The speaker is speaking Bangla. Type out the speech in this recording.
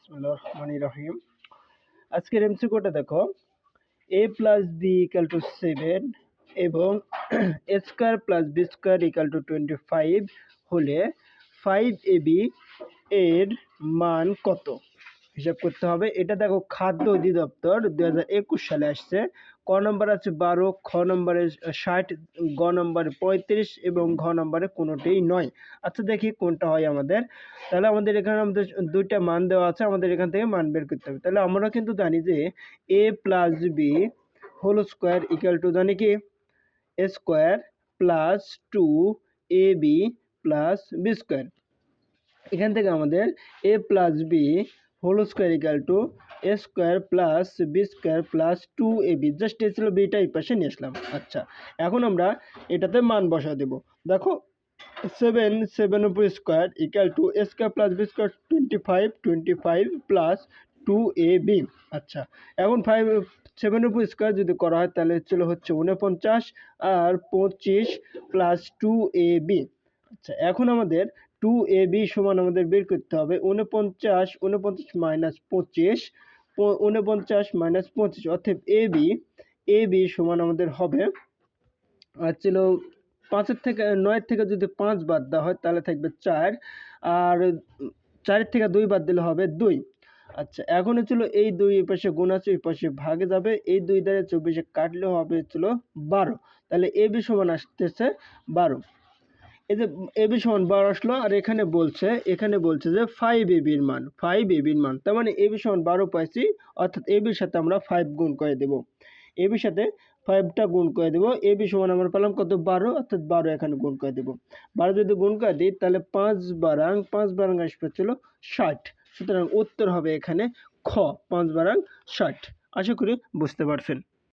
বিসমিল্লাহির রহমানির রহিম। আজকের এমসিকিউটা দেখো, a plus B equal to 7 এবং a square plus B square equal to 25 হলে 5ab এর মান কত হিসাব করতে হবে। এটা দেখো খাদ্য অধিদপ্তর 2021 সালে আসছে। ক নম্বর আছে 12, খ নম্বরে 60, গ নম্বরে 35 এবং ঘ নম্বরে কোনোটিই নয়। আচ্ছা দেখি কোনটা হয় আমাদের। তাহলে আমাদের এখানে আমাদের দুইটা মান দেওয়া আছে, আমাদের এখান থেকে মান বের করতে হবে। তাহলে আমরা কিন্তু জানি যে a plus b whole square equal to জানি কি a square plus 2ab plus B square. এখান থেকে আমাদের a plus b whole square equal to A square plus B square plus 2ab, just a ছিল বিটা এই পাশে নিয়ে আসলাম। আচ্ছা, এখন আমরা এটাতে মান বসা দেব। দেখো 7 উপর square equal to A square plus B square 25 plus 2ab। আচ্ছা, এখন 7 উপর স্কোয়ার যদি করা হয় তাহলে হচ্ছে 49 আর 25 প্লাস 2ab। আচ্ছা, এখন আমাদের 2ab সমান আমাদের বের করতে হবে 49 মাইনাস 25, 49 মাইনাস 25 অর্থাৎ ab সমান আমাদের হবে ছিল 5 থেকে 9 থেকে যদি 5 বাদ দেওয়া হয় তাহলে থাকবে 4, আর 4 থেকে 2 বাদ দিলে হবে 2। আচ্ছা, এখন হচ্ছিল এই 2 এই পাশে গুণ আছে, এই পাশে ভাগে যাবে, এই 2 দ্বারা 24 কাটলে হবে হচ্ছিল 12। তাহলে ab সমান আসতেছে 12। এই যে ab সমান 12 আসলো, আর এখানে বলছে যে 5ab এর মান, 5ab এর মান, তার মানে ab সমান 12 পাইছি, অর্থাৎ ab এর সাথে আমরা 5 গুণ করে দেব। ab এর সাথে 5টা গুণ করে দেব। ab সমান আমরা পেলাম কত 12, অর্থাৎ 12 এখানে গুণ করে দেব। 12 যদি গুণ করে দিই তাহলে 5 বারাং আসবে ছিল 60। সুতরাং উত্তর হবে এখানে খ, 5 বারাং 60। আশা করি বুঝতে পারছেন।